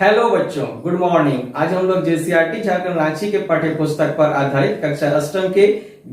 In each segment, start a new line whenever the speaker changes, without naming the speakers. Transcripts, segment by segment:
Hello बच्चों, good morning. आज हम लोग जेसीईआरटी झारखंड रांची के पाठ्य पुस्तक पर आधारित कक्षा अष्टम के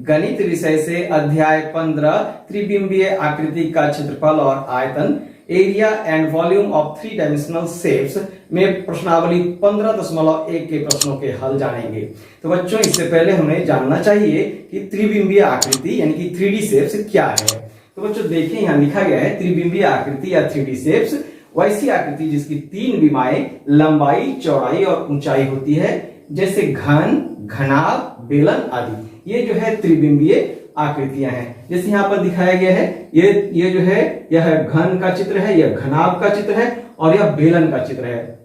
गणित विषय से अध्याय 15 त्रिबिंबीय आकृति का क्षेत्रफल और आयतन area and volume of three dimensional shapes में प्रश्नावली 15.1 के प्रश्नों के हल जानेंगे। तो बच्चों, इससे पहले हमें जानना चाहिए कि त्रिबिंबीय आकृति यानी कि 3D शेप्स क्या है। तो बच्चों देखिए, यहाँ लिखा गया है त्रिबिंबीय आकृति या 3D शेप्स वैसी आकृति जिसकी तीन विमाएं लंबाई, चौड़ाई और ऊंचाई होती है, जैसे घन, घनाभ, बेलन आदि। ये जो है त्रिबिंबीय आकृतियां हैं। जैसे यहाँ पर दिखाया गया है, ये जो है यह घन का चित्र है, यह घनाभ का चित्र है और यह बेलन का चित्र है।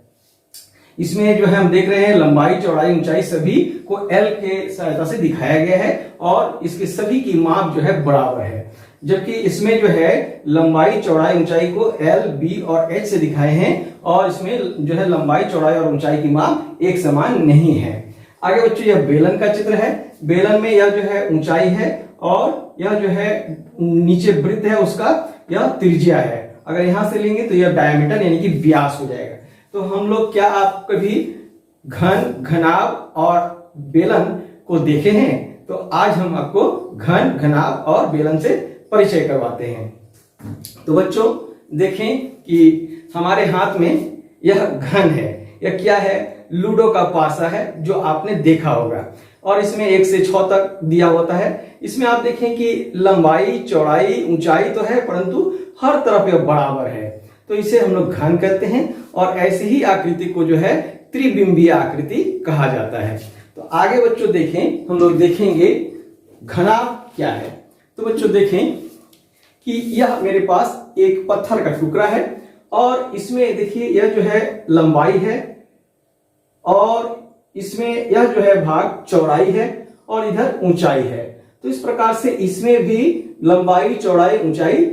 इसमें जो है हम देख रहे हैं लंबाई, चौड़ाई, ऊंचाई सभी को L के सहायता से दिखाया गया है और इसके सभी की माप जो है बराबर है। जबकि इसमें जो है लंबाई, चौड़ाई, ऊंचाई को L, B और H से दिखाए हैं और इसमें जो है लंबाई, चौड़ाई और ऊंचाई की माप एक समान नहीं है। आगे बच्चों, यह बेलन का चित्र है। बेलन में यह जो है ऊंचाई है और यह जो है नीचे वृत्त है उसका यह त्रिज्या है। अगर यहां से लेंगे तो यह डायमीटर यानी कि व्यास हो जाएगा। तो हम लोग क्या आप कभी घन, घनाभ और बेलन को देखे हैं? तो आज हम आपको घन, घनाभ और बेलन से परिचय करवाते हैं। तो बच्चों देखें कि हमारे हाथ में यह घन है। यह क्या है? लूडो का पासा है जो आपने देखा होगा और इसमें 1 से 6 तक दिया होता है। इसमें आप देखें कि लंबाई, चौड़ाई, ऊंचाई तो है परंतु हर तरफ यह बराबर है, तो इसे हम लोग घन कहते हैं और ऐसी ही आकृति को जो है त्रिबिंबीय आकृति कहा जाता है। तो आगे बच्चों देखें, हम लोग देखेंगे घनाभ क्या है। तो बच्चों देखें कि यह मेरे पास एक पत्थर का टुकड़ा है और इसमें देखिए यह जो है लंबाई है और इसमें यह जो है भाग चौड़ाई है और इधर ऊंचाई है। तो इस प्रकार से इसमें भी लंबाई, चौड़ाई, ऊंचाई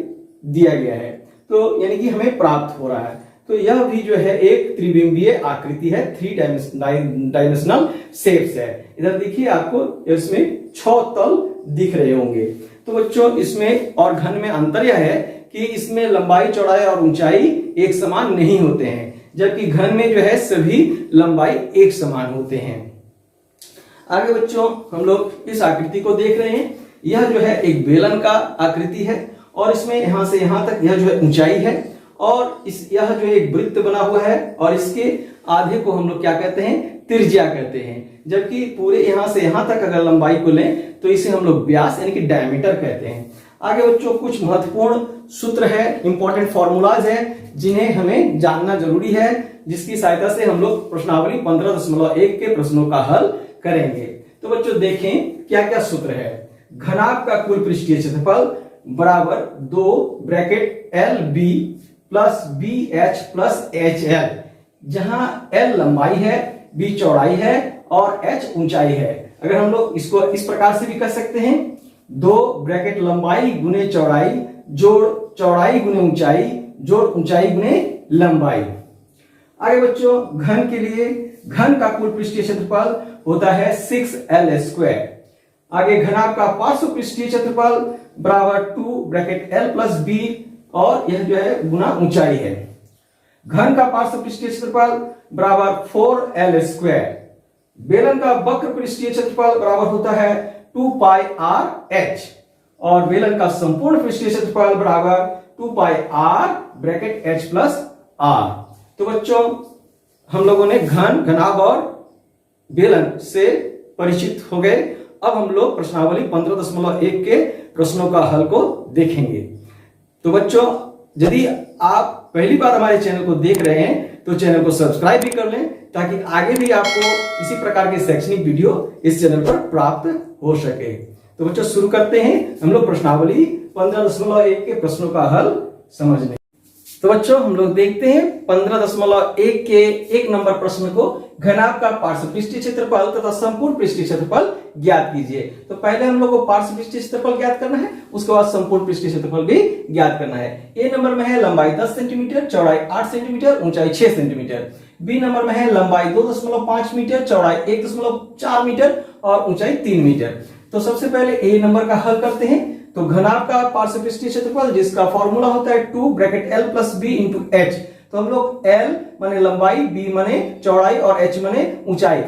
दिया गया है, तो यानी कि हमें प्राप्त हो रहा है। तो यह भी जो है एक त्रिबिंबीय आकृति है, 3 डायमेंशनल शेप्स है। इधर देखिए आपको इसमें 6 तल दिख रहे होंगे। तो बच्चों इसमें और घन में अंतर यह है कि इसमें लंबाई, चौड़ाई और ऊंचाई एक समान नहीं होते हैं, जबकि घन में जो है सभी लंबाई एक समान होते हैं। आगे बच्चों हम लोग इस आकृति को देख रहे हैं। यह जो है एक बेलन का आकृति है और इसमें यहां से यहां तक यह जो है ऊंचाई है और यह जो है एक वृत्त बना हुआ है और इसके आधे को हम लोग क्या कहते हैं? त्रिज्या कहते हैं। जबकि पूरे यहां से यहां तक अगर लंबाई को लें तो इसे हम लोग व्यास यानी कि डायमीटर कहते हैं। आगे बच्चों कुछ महत्वपूर्ण सूत्र है, इंपॉर्टेंट फॉर्मूलाज है जिन्हें हमें जानना जरूरी है, जिसकी सहायता से हम लोग प्रश्नावली 15.1 के प्रश्नों का हल करेंगे। तो बच्चों देखें क्या क्या सूत्र है। घनाभ का कुल पृष्ठीय क्षेत्रफल बराबर 2 bracket LB plus BH plus HL, जहां L लंबाई है, B चौड़ाई है और H ऊंचाई है। अगर हम लोग इसको इस प्रकार से भी कर सकते हैं, 2 ब्रैकेट लंबाई गुने चौड़ाई जोड़ चौड़ाई गुने ऊंचाई जोड़ ऊंचाई गुने लंबाई। आगे बच्चों घन के लिए घन का कुल पृष्ठीय क्षेत्रफल होता है 6L²। आगे घनाभ का पार्श्व पृष्ठीय क्षेत्रफल बराबर 2 ब्रैकेट L प्लस B और यह जो है गुना ऊंचाई है। घन का पार्श्व पृष्ठीय क्षेत्रफल बराबर 4L²। बेलन का वक्र पृष्ठीय क्षेत्रफल बराबर होता है 2πRH और बेलन का संपूर्ण पृष्ठीय क्षेत्रफल बराबर 2πR bracket H plus R। तो बच्चों हम लोगों ने घन, घनाभ और बेलन से परिचित हो गए। अब हम लोग प्रश्नावली 15.1 के प्रश्नों का हल को देखेंगे। तो बच्चों यदि आप पहली बार हमारे चैनल को देख रहे हैं तो चैनल को सब्सक्राइब भी कर लें, ताकि आगे भी आपको इसी प्रकार के शैक्षणिक वीडियो इस चैनल पर प्राप्त हो सके। तो बच्चों शुरू करते हैं हम लोग प्रश्नावली 15.1 के प्रश्नों का हल समझने। तो बच्चों हम लोग देखते हैं 15.1 के 1 नंबर प्रश्न को। घनाभ का पार्श्व पृष्ठीय क्षेत्रफल तथा संपूर्ण पृष्ठीय क्षेत्रफल ज्ञात कीजिए। तो पहले हम लोग को पार्श्व पृष्ठीय क्षेत्रफल ज्ञात करना है, उसके बाद संपूर्ण पृष्ठीय क्षेत्रफल भी ज्ञात करना है। ए नंबर में है लंबाई 10 सेंटीमीटर, चौड़ाई 8 सेंटीमीटर, ऊंचाई 6 सेंटीमीटर। बी नंबर में है लंबाई 2.5 मीटर, चौड़ाई 1.4 मीटर और ऊंचाई 3 मीटर। तो सबसे पहले ए नंबर का हल करते हैं। तो घनाभ का पार्श्व पृष्ठीय क्षेत्रफल जिसका फॉर्मूला होता है 2 bracket L plus B into H तो हम लोग L माने लंबाई, B माने चौड़ाई और H माने ऊंचाई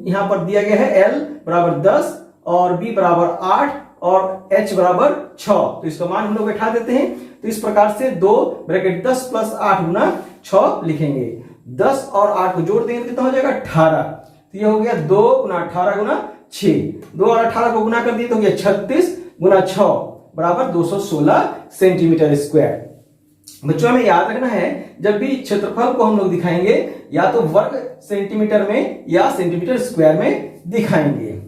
यहां पर दिया गया है। L बराबर 10 और B बराबर 8 और H बराबर 6। तो इसका मान हम लोग बैठा देते हैं। तो इस प्रकार से 2 ब्रैकेट 10 प्लस 8 गुना 6 लिखेंगे। 10 और 8 को जोड़ देंगे तो कितना हो जाएगा 18। तो ये हो गया 2 गुना 18 गुना 6। 2 और 18 को गुना कर दिए तो हो गया 36 गुना 6 बराबर 216 सेंटीमीटर स्क्वायर। बच्चों हमें याद रखना है जब भी क्षेत्रफल को हम लोग दिखाएंगे या तो वर्ग सेंटीमीटर में या सेंटीमीटर स्क्वायर में दिखाएंगे।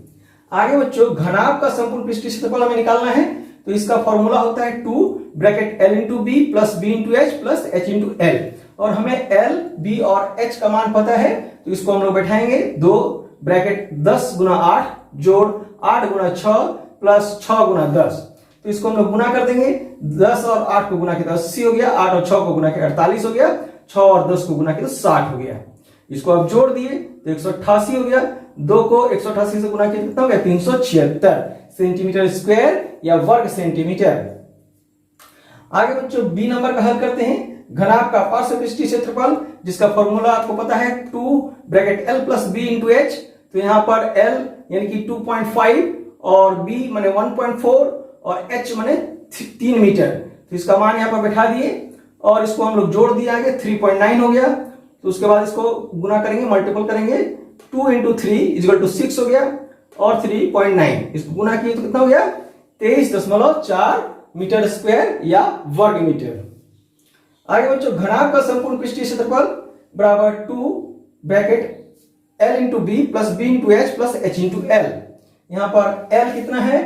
आगे बच्चों घनाभ का संपूर्ण पृष्ठीय क्षेत्रफल हमें निकालना है। तो इसका फॉर्मूला होता है 2 bracket L into b plus b into h plus h into l. और हमें L, B और H का मान पता है तो इसको हम लोग बैठाएंगे 2 ब्रैकेट 10 गुना 8 जोड़ 8 गुना 6 प्लस 6 गुना 10। तो इसको हम लोग गुना कर देंगे। 10 और 8 को गुना किया तो 80 हो गया, 8 और 6 को गुना किया 48 हो गया, 6 और 10 को गुना किया तो 60 हो गया। इसको आप जोड़ दिए तो 188 हो गया। 2 को 188 से गुना किया कितना हो गया 376 सेंटीमीटर स्क्वायर या वर्ग सेंटीमीटर। आगे बच्चों बी नंबर का हल करते हैं। घनाभ का पार्श्व पृष्ठीय क्षेत्रफल जिसका फॉर्मूला आपको पता है 2 bracket L plus B into H. तो यहां पर L यानी कि 2.5 और B माने 1.4 और H माने 3 मीटर। तो इसका मान यहां पर बैठा दिए और इसको हम लोग जोड़ दिए आगे 3.9 हो गया। तो उसके बाद इसको गुना करेंगे, मल्टीपल करेंगे 2 इंटू 3 इक्वल टू 6 हो गया और 3.9 इसको गुना किए तो कितना हो गया 23.4 मीटर स्क्वायर या वर्ग मीटर। आगे बच्चों घनाभ का संपूर्ण पृष्ठीय क्षेत्रफल बराबर 2 bracket L into b plus b into h plus h into l. यहां पर L कितना है,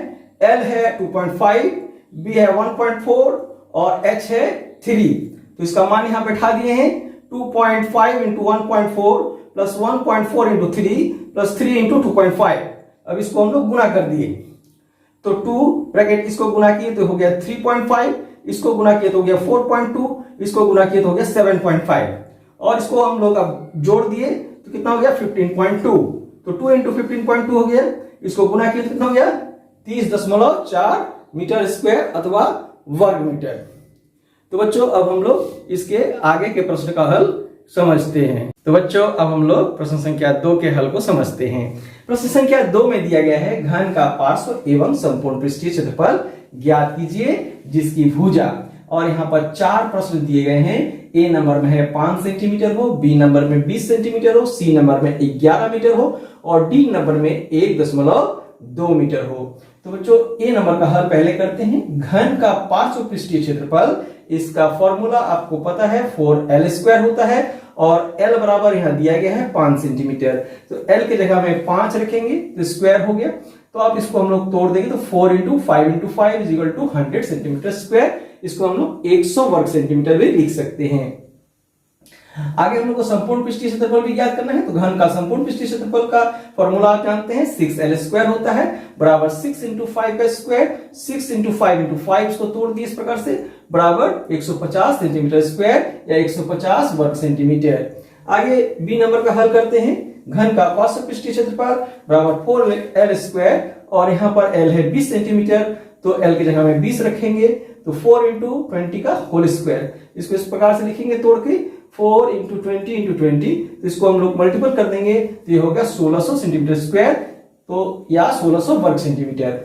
L है 2.5, B है 1.4 और H है 3। तो इसका मान यहां बैठा दिए हैं 2.5 into 1.4 plus 1.4 into 3 plus 3 into 2.5। अब इसको हम लोग गुना कर दिए तो 2 ब्रैकेट इसको गुना किए तो हो गया 3.5, इसको गुना किए तो हो गया 4.2, इसको गुना किए तो हो गया 7.5 और इसको हम लोग अब जोड़ दिए तो कितना हो गया 15.2। तो 2 इंटू 15.2 हो गया, इसको गुना किए तो कितना हो गया 30.4 मीटर स्क्वायर अथवा वर्ग मीटर। तो बच्चों अब हम लोग इसके आगे के प्रश्न का हल समझते हैं। तो बच्चों अब हम लोग प्रश्न संख्या 2 के हल को समझते हैं। प्रश्न संख्या 2 में दिया गया है घन का पार्श्व एवं संपूर्ण पृष्ठीय क्षेत्रफल ज्ञात कीजिए जिसकी भुजा। और यहाँ पर 4 प्रश्न दिए गए हैं। ए नंबर में है 5 सेंटीमीटर हो, बी नंबर में 20 सेंटीमीटर हो, सी नंबर में 11 मीटर हो और डी नंबर में 1.2 मीटर हो। तो बच्चों ए नंबर का हल पहले करते हैं। घन का पार्श्व पृष्ठीय क्षेत्रफल इसका फॉर्मूला आपको पता है 4L² होता है और L बराबर यहां दिया गया है 5 सेंटीमीटर। तो L की जगह में 5 रखेंगे तो स्क्वायर हो गया। तो आप इसको हम लोग तोड़ देंगे तो 4 into 5 into 5 is equal to 100 centimetre square. इसको हम लोग 100 वर्ग सेंटीमीटर भी लिख सकते हैं। आगे हम लोग को संपूर्ण पृष्ठीय क्षेत्रफल भी ज्ञात करना है। तो घन का संपूर्ण पृष्ठीय क्षेत्रफल का फॉर्मूला आप जानते हैं 6L² होता है बराबर 6 इंटू 5 का स्क्वायर। 6 इंटू 5 इंटू 5 इसको तोड़ दिए इस प्रकार से बराबर 150 सेंटीमीटर स्क्वायर या 150 वर्ग सेंटीमीटर। आगे बी नंबर का हल करते हैं। घन का पार्श्व पृष्ठीय क्षेत्रफल बराबर 4L² और यहाँ पर L है 20 सेंटीमीटर तो L की जगह में 20 रखेंगे तो 4 इंटू 20 का होल स्क्वायर। इसको इस प्रकार से लिखेंगे तोड़ के 4 इंटू 20 इंटू 20। तो इसको हम लोग मल्टीपल कर देंगे तो ये होगा 1600 सेंटीमीटर स्क्वायर तो या 1600 वर्ग सेंटीमीटर।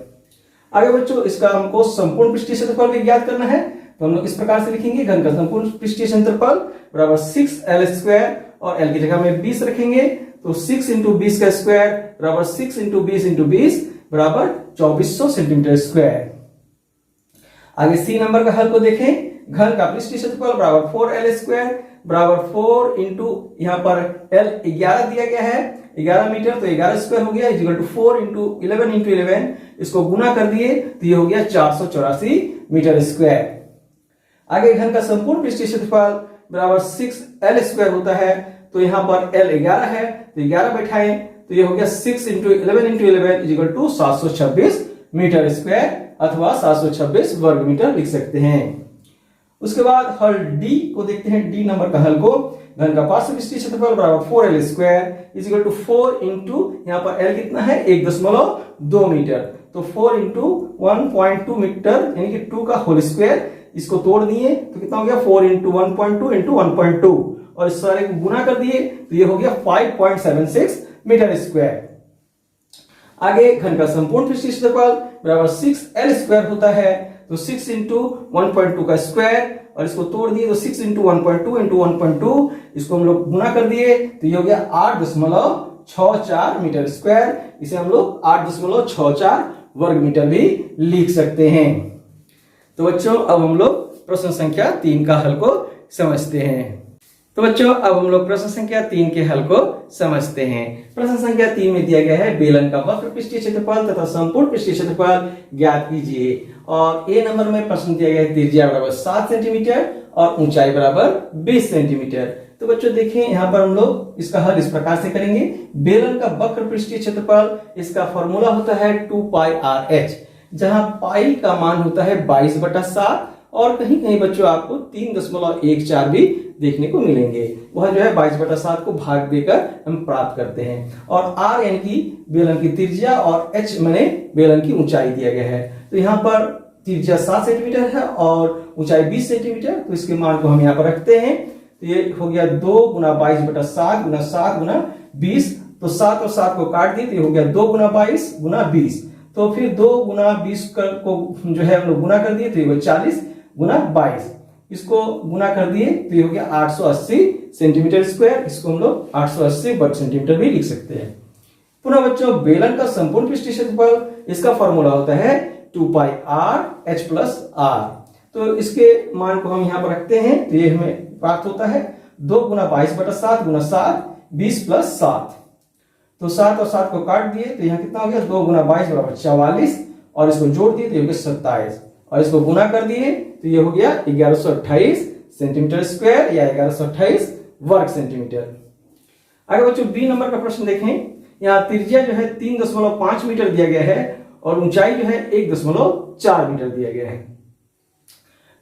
आगे बच्चों इसका हमको संपूर्ण पृष्ठीय क्षेत्रफल भी ज्ञात करना है। तो हम लोग इस प्रकार से लिखेंगे घन का संपूर्ण पृष्ठीय क्षेत्रफल बराबर 6L² और L की जगह में 20 रखेंगे तो 6 इंटू 20 का स्क्वायर बराबर 6 इंटू 20 इंटू 20 बराबर 2400 सेंटीमीटर स्क्वायर। आगे सी नंबर का हल को देखें। घन का पृष्ठीय क्षेत्रफल बराबर 4L² बराबर 4 इंटू यहाँ पर L 11 दिया गया है 11 मीटर तो 11 स्क्वायर हो गया इक्वल टू 4 इंटू 11 इंटू 11। इसको गुना कर दिए तो ये हो गया 484 मीटर स्क्वायर। आगे घन का संपूर्ण पृष्ठीय क्षेत्रफल बराबर 6L² होता है तो यहाँ पर L 11 है तो 11 बैठाएं तो ये हो गया 6 into 11 into 11 equal to 726 metre square अथवा 726 वर्ग मीटर लिख सकते हैं। उसके बाद हल डी को देखते हैं। डी नंबर का हल को घन का पार्श्व पृष्ठीय क्षेत्रफल बराबर 4L² is equal to 4 into यहाँ पर L कितना है 1.2 मीटर तो 4 इंटू 1.2 मीटर यानी कि 2 का होल स्क्वायर इसको तोड़ दिए तो कितना हो गया 4 इंटू 1.2 इंटू 1.2 और इस सारे को गुना कर दिए तो ये हो गया 5.76 मीटर स्क्वायर। आगे घन का संपूर्ण पृष्ठीय क्षेत्रफल बराबर 6l स्क्वायर होता है, तो 6 इंटू 1.2 का स्क्वायर और इसको तोड़ दिए तो 6 इंटू 1.2 इंटू 1.2 इसको हम लोग गुना कर दिए तो ये हो गया 8.64 मीटर स्क्वायर। इसे हम लोग 8.64 वर्ग मीटर भी लिख सकते हैं। तो बच्चों अब हम लोग प्रश्न संख्या 3 का हल को समझते हैं। तो बच्चों अब हम लोग प्रश्न संख्या 3 के हल को समझते हैं। प्रश्न संख्या 3 में दिया गया है बेलन का वक्र पृष्ठीय क्षेत्रफल तथा संपूर्ण पृष्ठीय क्षेत्रफल ज्ञात कीजिए और ए नंबर में प्रश्न दिया गया है त्रिज्या बराबर 7 सेंटीमीटर और ऊंचाई बराबर 20 सेंटीमीटर। तो बच्चों देखिए यहाँ पर हम लोग इसका हल इस प्रकार से करेंगे। बेलन का वक्र पृष्ठीय क्षेत्रफल इसका फॉर्मूला होता है 2 पाई आर एच, जहां पाई का मान होता है 22/7 और कहीं कहीं बच्चों आपको 3.14 भी देखने को मिलेंगे। वह जो है 22/7 को भाग देकर हम प्राप्त करते हैं और आर यानी कि बेलन की त्रिज्या और एच माने बेलन की ऊंचाई दिया गया है। तो यहाँ पर त्रिज्या 7 सेंटीमीटर है और ऊंचाई 20 सेंटीमीटर, तो इसके मान को हम यहाँ पर रखते हैं। तो ये हो गया 2 गुना 22/7 गुना 7 गुना 20, तो 7 और 7 को काट दिए तो ये हो गया 2 गुना 22 गुना 20, तो फिर 2 गुना 20 को जो है हम लोग गुना कर दिए तो ये 40 गुना 22, इसको गुना कर दिए तो ये हो गया 880 सेंटीमीटर स्क्वायर। इसको हम लोग 880 वर्ग सेंटीमीटर भी लिख सकते हैं। पुनः बच्चों बेलन का संपूर्ण पृष्ठीय क्षेत्रफल इसका फॉर्मूला होता है 2 pi R H plus R. तो इसके मान को हम यहाँ पर रखते हैं तो ये हमें प्राप्त होता है 2 गुना 22/7 गुना 7 20 प्लस 7, तो 7 और 7 को काट दिए तो यहाँ कितना हो गया 2 गुना 22 बराबर 44 और इसको जोड़ दिए तो ये हो गया 27 और इसको गुना कर दिए तो ये हो गया 1128 सेंटीमीटर स्क्वायर या 1128 वर्ग सेंटीमीटर। आगे बच्चों बी नंबर का प्रश्न देखें। यहाँ त्रिज्या जो है 3.5 मीटर दिया गया है और ऊंचाई जो है 1.4 मीटर दिया गया है।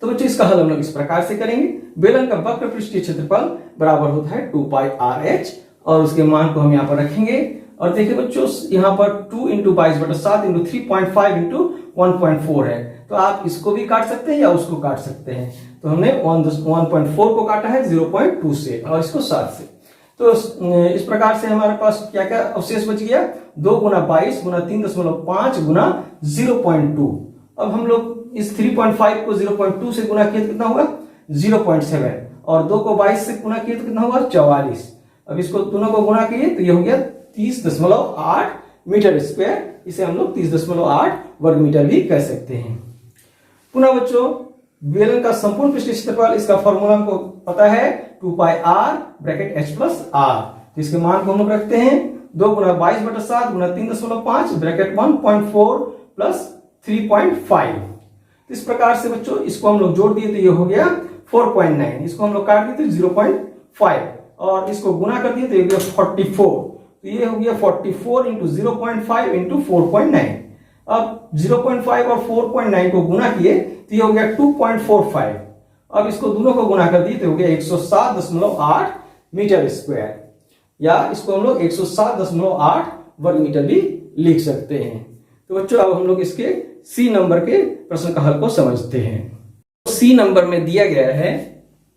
तो बच्चों इसका हल हम लोग इस प्रकार से करेंगे। बेलन का वक्र पृष्ठीय क्षेत्रफल बराबर होता है 2 पाई आर एच और उसके मान को हम यहाँ पर रखेंगे और देखिए बच्चों यहाँ पर 2 इंटू 22/7 इंटू 3.5 इंटू 1.4 है, तो आप इसको भी काट सकते हैं या उसको काट सकते हैं। तो हमने 1.4 को काटा है 0.2 से और इसको 7 से, तो इस प्रकार से हमारे पास क्या क्या अवशेष बच गया 2 गुना 22 गुना 3.5 गुना 0.2। अब हम लोग इस 3.5 को 0.2 से गुना किया तो कितना होगा 0.7 और 2 को 22 से गुना किया तो कितना होगा 44। अब इसको दोनों को गुना किए तो ये हो गया 30.8 मीटर स्क्वायर। इसे हम लोग 30.8 वर्ग मीटर भी कह सकते हैं। पुनः बच्चों बेलन का संपूर्ण पृष्ठीय क्षेत्रफल इसका फॉर्मूला हमको पता है 2 pi R bracket H plus R, तो इसके मान को हम लोग रखते हैं 2 गुना 22/7 गुना 3.5 ब्रैकेट 1.4 प्लस 3.5। तो इस प्रकार से बच्चों इसको हम लोग जोड़ दिए तो ये हो गया 4.9, इसको हम लोग काट दिए तो 0.5 और इसको गुना कर दिए तो ये हो गया 44, तो ये हो गया 44 इंटू 0.5 इंटू 4.9। अब 0.5 और 4.9 को गुना किए तो ये हो गया 2.45। अब इसको दोनों को गुना कर दिए तो हो गया 107.8 मीटर स्क्वायर या इसको हम लोग 107.8 वर्ग मीटर भी लिख सकते हैं। तो बच्चों अब हम लोग इसके सी नंबर के प्रश्न का हल को समझते हैं। सी नंबर में दिया गया है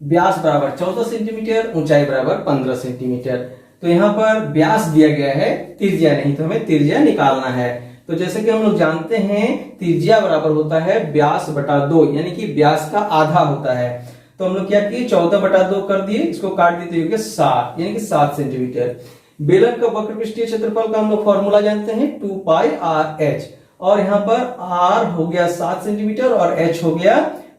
व्यास बराबर 14 सेंटीमीटर ऊंचाई बराबर 15 सेंटीमीटर। तो यहाँ पर व्यास दिया गया है, त्रिज्या नहीं, तो हमें त्रिज्या निकालना है। तो जैसे कि हम लोग जानते हैं त्रिज्या बराबर होता है व्यास बटा 2, यानी कि व्यास का आधा होता है। तो हम लोग क्या किए 14/2 कर दिए, इसको काट दिए तो ये 7 यानी कि 7 सेंटीमीटर। बेलन का वक्र पृष्ठीय क्षेत्रफल का हम लोग फॉर्मूला जानते हैं 2 पाई आर एच और यहाँ पर आर हो गया 7 सेंटीमीटर और एच हो गया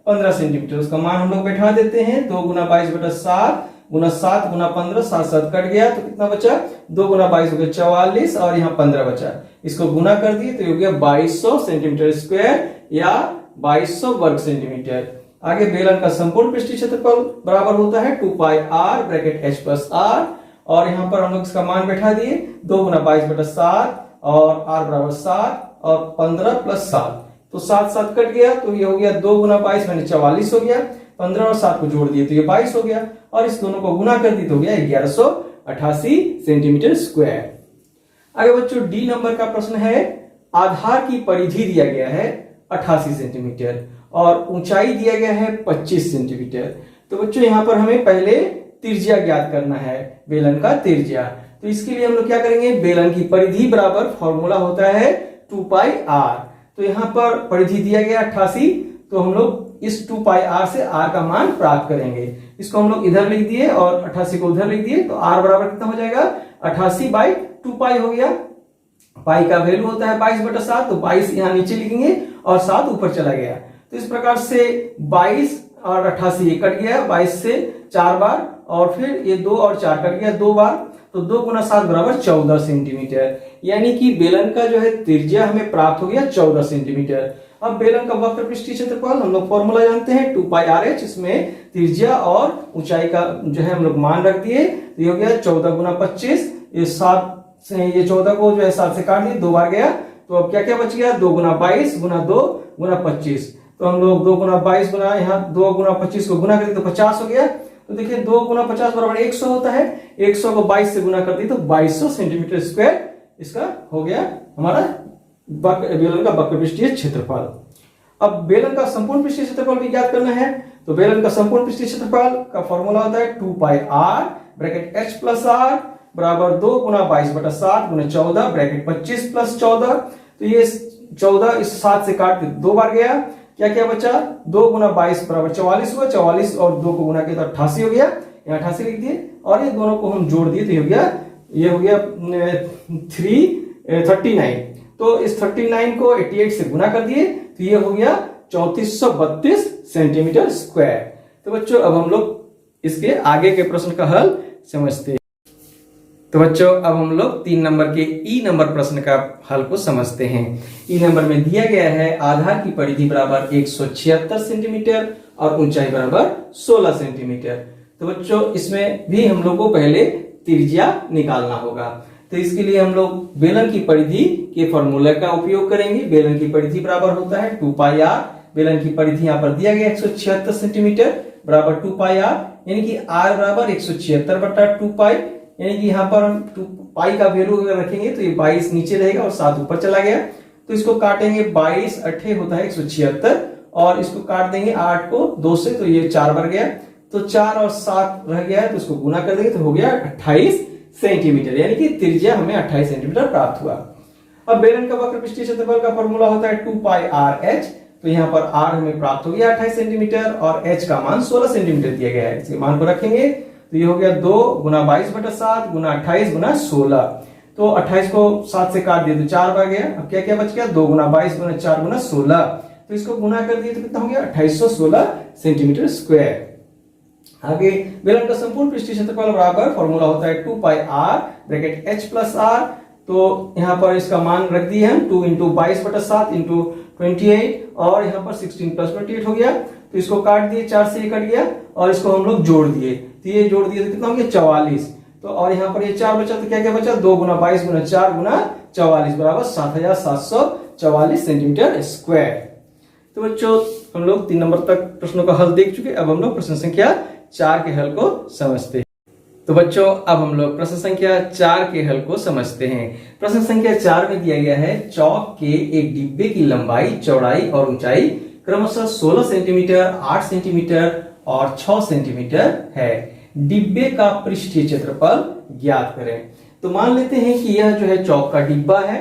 15 सेंटीमीटर। उसका मान हम लोग बैठा देते हैं 2 गुना 22/7 गुना 7 गुना 15, 7 7 कट गया तो कितना बचा 2 गुना 22 हो गया 44 और यहाँ 15 बचा। इसको गुना कर दिए तो हो गया 2200 सेंटीमीटर स्क्वायर या 2200 वर्ग सेंटीमीटर। आगे बेलन का संपूर्ण पृष्ठीय क्षेत्रफल बराबर होता है 2 pi R bracket H plus R और यहाँ पर हम लोग इसका मान बैठा दिए 2 गुना 22/7 और आर बराबर 7 और 15 प्लस 7, तो 7 7 कट गया तो ये हो गया 2 गुना 22 मैंने 44 हो गया, 15 और 7 को जोड़ दिए तो ये 22 हो गया और इस दोनों को गुना कर दी तो हो गया 1188 सेंटीमीटर स्क्वायर। आगे बच्चों डी नंबर का प्रश्न है आधार की परिधि दिया गया है 88 सेंटीमीटर और ऊंचाई दिया गया है 25 सेंटीमीटर। तो बच्चों यहाँ पर हमें पहले त्रिज्या ज्ञात करना है, बेलन का त्रिज्या। तो इसके लिए हम लोग क्या करेंगे, बेलन की परिधि बराबर फॉर्मूला होता है 2 पाई r। तो यहाँ पर परिधि दिया गया 88, तो हम लोग इस 2 पाई r से r का मान प्राप्त करेंगे। इसको हम लोग इधर लिख दिए और 88 को उधर लिख दिए, तो r बराबर कितना हो जाएगा 88 बाई 2 पाई हो गया। पाई का वैल्यू होता है 22/7, तो 22 यहाँ नीचे लिखेंगे और 7 ऊपर चला गया। तो इस प्रकार से 22 और 88 ये कट गया, 22 से 4 बार और फिर ये 2 और 4 कट गया 2 बार, तो 2 गुना 7 बराबर 14 सेंटीमीटर। यानी कि बेलन का जो है त्रिज्या हमें प्राप्त हो गया 14 सेंटीमीटर। अब बेलन का वक्र पृष्ठीय क्षेत्रफल हम लोग फॉर्मूला जानते हैं 2 पाई आर एच, इसमें त्रिज्या और ऊंचाई का जो है हम लोग मान रख दिए, तो ये हो गया 14 गुना 25, ये 7 से ये 14 को जो है 7 से काट दिए, 2 बार गया, तो अब क्या क्या बच गया 2 गुना 22 गुना 2 गुना 25। तो हम लोग 2 गुना 22 गुना यहाँ 2 गुना 25 को गुना करें तो 50 हो गया। तो देखिए 2 गुना 50 बराबर 100 होता है, 100 को 22 से गुना कर दी तो 2200 सेंटीमीटर स्क्वायर इसका हो गया हमारा बेलन का वक्र पृष्ठीय क्षेत्रफल। अब बेलन का संपूर्ण पृष्ठीय क्षेत्रफल भी ज्ञात करना है, तो बेलन का संपूर्ण पृष्ठीय क्षेत्रफल का फॉर्मूला होता है 2 पाई r bracket h plus r बराबर 2 गुना 22/7 गुना 14 ब्रैकेट 25 प्लस 14। तो ये 14 इस 7 से काट के 2 बार गया, क्या क्या बचा 2 गुना 22 बराबर 44 हुआ, 44 और 2 को गुना किया तो 88 हो गया, यहाँ 88 लिख दिए और ये दोनों को हम जोड़ दिए तो ये हो गया 39। तो इस 39 को 88 से गुना कर दिए तो ये हो गया 3432 सेंटीमीटर स्क्वायर। तो बच्चों अब हम लोग इसके आगे के प्रश्न का हल समझते हैं। तो बच्चों अब हम लोग 3 नंबर के ई नंबर प्रश्न का हल को समझते हैं। ई नंबर में दिया गया है आधार की परिधि बराबर 176 सेंटीमीटर और ऊंचाई बराबर 16 सेंटीमीटर। तो बच्चों इसमें भी हम लोग को पहले त्रिज्या निकालना होगा, तो इसके लिए हम लोग बेलन की परिधि के फॉर्मूले का उपयोग करेंगे। बेलन की परिधि बराबर होता है 2 पाई r, बेलन की परिधि यहाँ पर दिया गया 176 सेंटीमीटर बराबर 2 पाई r, यानी कि r बराबर 176/2 पाई, यानी कि यहाँ पर हम 2 पाई का वैल्यू अगर रखेंगे तो ये 22 नीचे रहेगा और 7 ऊपर चला गया, तो इसको काटेंगे 22 8 होता है 176 और इसको काट देंगे 8 को 2 से, तो ये 4 बार गया, तो 4 और 7 रह गया है, तो इसको गुना कर देंगे तो हो गया 28 सेंटीमीटर, यानी कि त्रिज्या हमें 28 सेंटीमीटर प्राप्त हुआ। अब बेलन का वक्र पृष्ठीय क्षेत्रफल का फॉर्मूला होता है 2 पाई आर एच, तो यहाँ पर r हमें प्राप्त हो गया 28 सेंटीमीटर और h का मान 16 सेंटीमीटर दिया गया है, इसके मान को रखेंगे तो ये हो गया 2 गुना 22/7 गुना 28 गुना 16। तो 28 को 7 से काट दिए तो 4 बार गया, अब क्या क्या बच गया 2 गुना 22 गुना 4 गुना 16, तो इसको गुना कर दिए तो कितना हो गया 2816 सेंटीमीटर स्क्वायर। आगे बेलन का संपूर्ण पृष्ठीय क्षेत्रफल बराबर फॉर्मूला होता है 2 पाई r bracket h plus r, तो यहाँ पर इसका मान रख दिए हम 2 इंटू 22/7 इंटू 28 और यहाँ पर 16 प्लस 28 हो गया, तो इसको काट दिए 4 से ये कट गया और इसको हम लोग जोड़ दिए, तो ये जोड़ दिए तो कितना हो गया 44। तो और यहाँ पर ये 4 बचा तो क्या क्या बचा 2 गुना 22 गुना 4 गुना 44 बराबर 7744 सेंटीमीटर स्क्वायर। तो बच्चों हम लोग 3 नंबर तक प्रश्नों का हल देख चुके, अब हम लोग प्रश्न संख्या 4 के हल को समझते हैं। तो बच्चों अब हम लोग प्रश्न संख्या 4 के हल को समझते हैं। प्रश्न संख्या 4 में दिया गया है चौक के एक डिब्बे की लंबाई चौड़ाई और ऊंचाई क्रमशः 16 सेंटीमीटर 8 सेंटीमीटर और 6 सेंटीमीटर है, डिब्बे का पृष्ठीय क्षेत्रफल ज्ञात करें। तो मान लेते हैं कि यह जो है चौक का डिब्बा है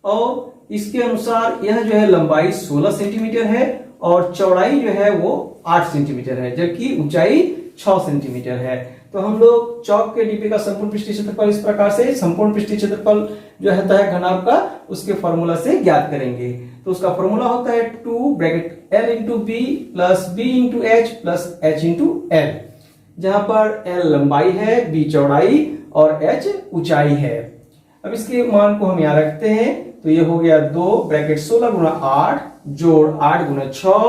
और इसके अनुसार यह जो है लंबाई 16 सेंटीमीटर है और चौड़ाई जो है वो 8 सेंटीमीटर है, जबकि ऊंचाई 6 सेंटीमीटर है। तो हम लोग चौक के डिब्बे का संपूर्ण पृष्ठीय क्षेत्रफल इस प्रकार से संपूर्ण पृष्ठीय क्षेत्रफल जो होता है घनाभ का उसके फॉर्मूला से ज्ञात करेंगे। तो उसका फॉर्मूला होता है 2 bracket l into b plus b into h plus h into l, जहां पर l लंबाई है, b चौड़ाई और h ऊंचाई है। अब इसके मान को हम यहाँ रखते हैं, तो ये हो गया 2 ब्रैकेट 16 गुना 8 जोड़ 8 गुना 6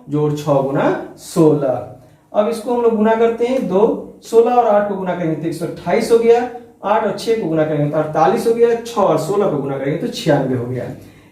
जोड़ 6 गुना 16। अब इसको हम लोग गुना करते हैं, 2 16 और 8 को गुना करेंगे तो 128 हो गया, 8 और 6 को गुना करेंगे तो 48 हो गया, 6 और 16 को गुना करेंगे तो 96 हो गया।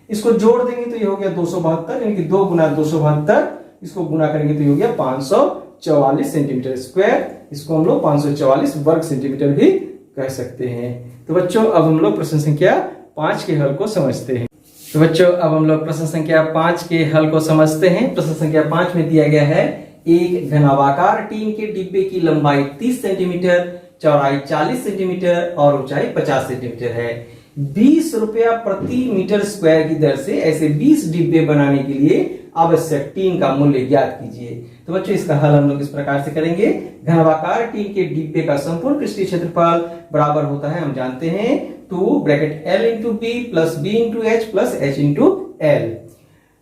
इसको जोड़ देंगे तो ये हो गया 272, यानी कि 2 गुना 272, इसको गुना करेंगे तो ये हो गया 544 सेंटीमीटर स्क्वायर, इसको हम लोग 544 वर्ग सेंटीमीटर भी कह सकते हैं। तो बच्चों अब हम लोग प्रश्न संख्या 5 के हल को समझते हैं। तो बच्चों अब हम लोग प्रश्न संख्या 5 के हल को समझते हैं। प्रश्न संख्या 5 में दिया गया है एक घनावाकार टीन के डिब्बे की लंबाई 30 सेंटीमीटर, चौड़ाई 40 सेंटीमीटर और ऊंचाई 50 सेंटीमीटर है। 20 रुपया प्रति मीटर स्क्वायर की दर से ऐसे 20 डिब्बे बनाने के लिए आवश्यक टीन का मूल्य ज्ञात कीजिए। तो बच्चों इसका हल हम लोग इस प्रकार से करेंगे। घनावाकार टीन के डिब्बे का संपूर्ण पृष्ठीय क्षेत्रफल बराबर होता है, हम जानते हैं, 2 bracket L into b plus b into h plus h into l.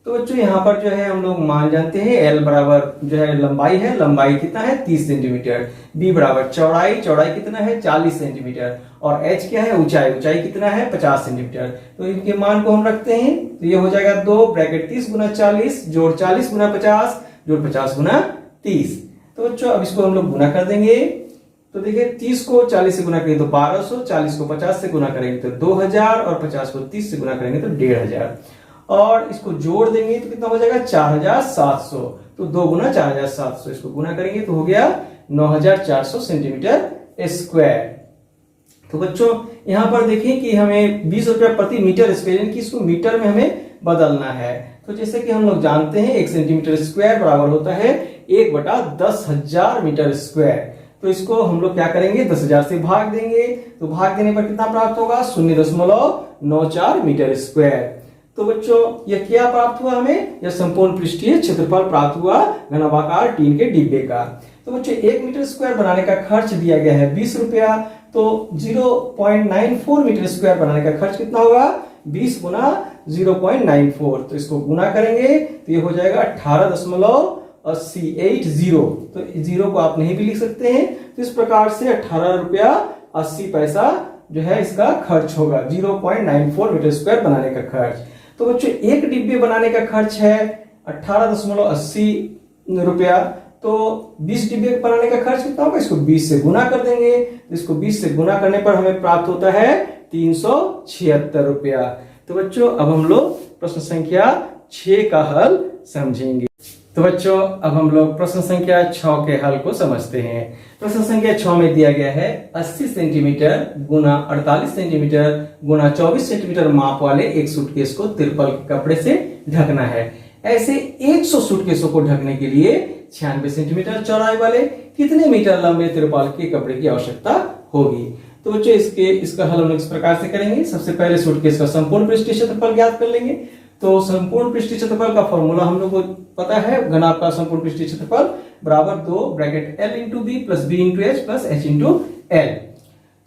तो बच्चों यहाँ पर जो है हम लोग मान जानते हैं L बराबर जो है लंबाई है, लंबाई कितना है 30 सेंटीमीटर, B बराबर चौड़ाई, चौड़ाई कितना है 40 सेंटीमीटर और H क्या है ऊंचाई, ऊंचाई कितना है 50 सेंटीमीटर। तो इनके मान को हम रखते हैं तो ये हो जाएगा 2 ब्रैकेट 30 गुना 40 जोड़ 40 गुना 50 जोड़ 50 गुना 30। तो बच्चों अब इसको हम लोग गुना कर देंगे। तो देखिए 30 को 40 से गुना करेंगे तो 1200, 40 को 50 से गुना करेंगे तो 2000 और 50 को 30 से गुना करेंगे तो 1500 और इसको जोड़ देंगे तो कितना हो जाएगा 4700। तो 2 गुना 4700, इसको गुना करेंगे तो हो गया 9400 सेंटीमीटर स्क्वायर। तो बच्चों यहाँ पर देखिए कि हमें 20 रुपया प्रति मीटर स्क्वायर यानी कि इसको मीटर में हमें बदलना है। तो जैसे कि हम लोग जानते हैं 1 सेंटीमीटर स्क्वायर बराबर होता है 1/10,000 मीटर स्क्वायर। तो इसको हम लोग क्या करेंगे 10,000 से भाग देंगे, तो भाग देने पर कितना प्राप्त होगा 0.94 मीटर स्क्वायर। तो बच्चों यह क्या प्राप्त हुआ हमें, यह संपूर्ण पृष्ठीय क्षेत्रफल प्राप्त हुआ घनावाकार टीन के डिब्बे का। तो बच्चों 1 मीटर स्क्वायर बनाने का खर्च दिया गया है 20 रुपया, तो 0.94 मीटर स्क्वायर बनाने का खर्च कितना होगा 20 गुना 0.94। तो इसको गुना करेंगे तो ये हो जाएगा 18.80। तो जीरो को आप नहीं भी लिख सकते हैं। तो इस प्रकार से 18 रुपया 80 पैसा जो है इसका खर्च होगा 0.94 मीटर स्क्वायर बनाने का खर्च। तो बच्चों एक डिब्बे बनाने का खर्च है 18.80 रुपया, तो 20 डिब्बे बनाने का खर्च कितना होगा, इसको 20 से गुना कर देंगे। तो इसको 20 से गुना करने पर हमें प्राप्त होता है 376 रुपया। तो बच्चों अब हम लोग प्रश्न संख्या 6 का हल समझेंगे। तो बच्चों अब हम लोग प्रश्न संख्या 6 के हल को समझते हैं। प्रश्न संख्या 6 में दिया गया है 80 सेंटीमीटर गुना 48 सेंटीमीटर गुना 24 सेंटीमीटर माप वाले एक सूटकेस को तिरपाल के कपड़े से ढकना है। ऐसे 100 सूटकेसों को ढकने के लिए 96 सेंटीमीटर चौड़ाई वाले कितने मीटर लंबे तिरपाल के कपड़े की आवश्यकता होगी। तो बच्चों इसका हल हम लोग इस प्रकार से करेंगे। सबसे पहले सूटकेस का संपूर्ण पृष्ठीय क्षेत्रफल ज्ञात कर लेंगे। तो संपूर्ण पृष्ठीय क्षेत्रफल का फॉर्मूला हम लोग को पता है, घनाभ का संपूर्ण पृष्ठीय क्षेत्रफल बराबर 2 bracket L into b plus b into h plus h into l.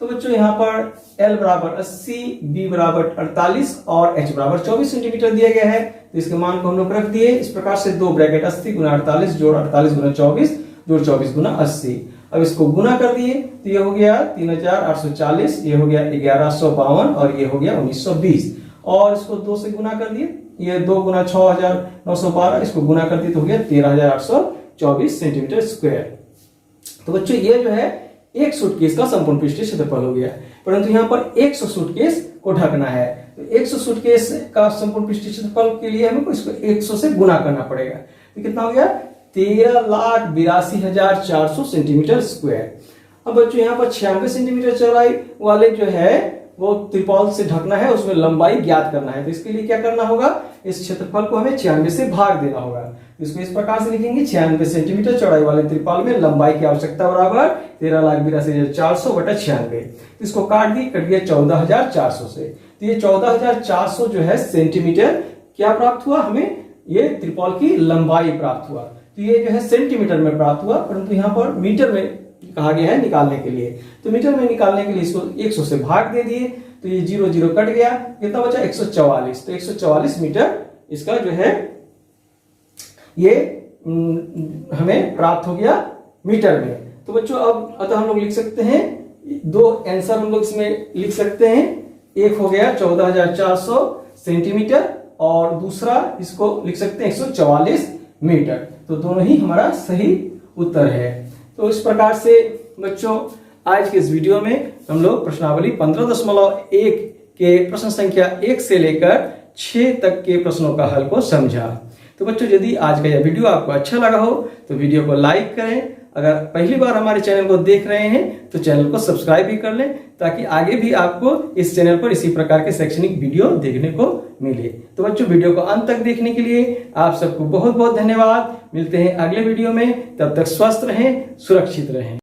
तो बच्चों यहाँ पर L बराबर 80, B बराबर 48 और H बराबर 24 सेंटीमीटर दिया गया है। तो इसके मान को हम लोग रख दिए इस प्रकार से 2 ब्रैकेट 80 गुना 48 जोड़ 48 गुना 24 जोड़ 24 गुना 80। अब इसको गुना कर दिए तो ये हो गया 3840, ये हो गया 1152 और ये हो गया 1920 और इसको 2 से गुना कर दिए, ये 2 गुना 6912, इसको गुना कर दिए तो हो गया 13824 सेंटीमीटर स्क्वायर। तो बच्चों ये जो है एक सूटकेस का संपूर्ण पृष्ठीय क्षेत्रफल हो गया, परंतु यहाँ पर 100 सूटकेस को ढकना है। तो 100 सूटकेस का संपूर्ण पृष्ठीय क्षेत्रफल के लिए हमें इसको 100 से गुना करना पड़ेगा। तो कितना हो गया 13,82,400 सेंटीमीटर स्क्वायर। अब बच्चों यहाँ पर 96 सेंटीमीटर चौड़ाई वाले जो है वो त्रिपाल से ढकना है, उसमें लंबाई ज्ञात करना है। तो इसके लिए क्या करना होगा, इस क्षेत्रफल को हमें 96 से भाग देना होगा। तो इसको इस प्रकार से लिखेंगे 96 सेंटीमीटर चौड़ाई वाले त्रिपाल में लंबाई की आवश्यकता बराबर 13,82,400 बटा 96। तो इसको काट दी, कट गया 14,400 से। तो ये 14,400 जो है सेंटीमीटर क्या प्राप्त हुआ, हमें ये त्रिपाल की लंबाई प्राप्त हुआ। तो ये जो है सेंटीमीटर में प्राप्त हुआ, परंतु यहाँ पर मीटर में कहा गया है निकालने के लिए। तो मीटर में निकालने के लिए इसको 100 से भाग दे दिए, तो ये 0 0 कट गया, कितना बचा 144। तो 144 मीटर इसका जो है ये हमें प्राप्त हो गया मीटर में। तो बच्चों अब अतः हम लोग लिख सकते हैं 2 आंसर हम लोग इसमें लिख सकते हैं। एक हो गया 14,400 सेंटीमीटर और दूसरा इसको लिख सकते हैं 144 मीटर। तो दोनों ही हमारा सही उत्तर है। तो इस प्रकार से बच्चों आज के इस वीडियो में हम लोग प्रश्नावली 15.1 के प्रश्न संख्या 1 से लेकर 6 तक के प्रश्नों का हल को समझा। तो बच्चों यदि आज का यह वीडियो आपको अच्छा लगा हो तो वीडियो को लाइक करें। अगर पहली बार हमारे चैनल को देख रहे हैं तो चैनल को सब्सक्राइब भी कर लें, ताकि आगे भी आपको इस चैनल पर इसी प्रकार के शैक्षणिक वीडियो देखने को मिले। तो बच्चों, वीडियो को अंत तक देखने के लिए आप सबको बहुत बहुत धन्यवाद। मिलते हैं अगले वीडियो में, तब तक स्वस्थ रहें, सुरक्षित रहें।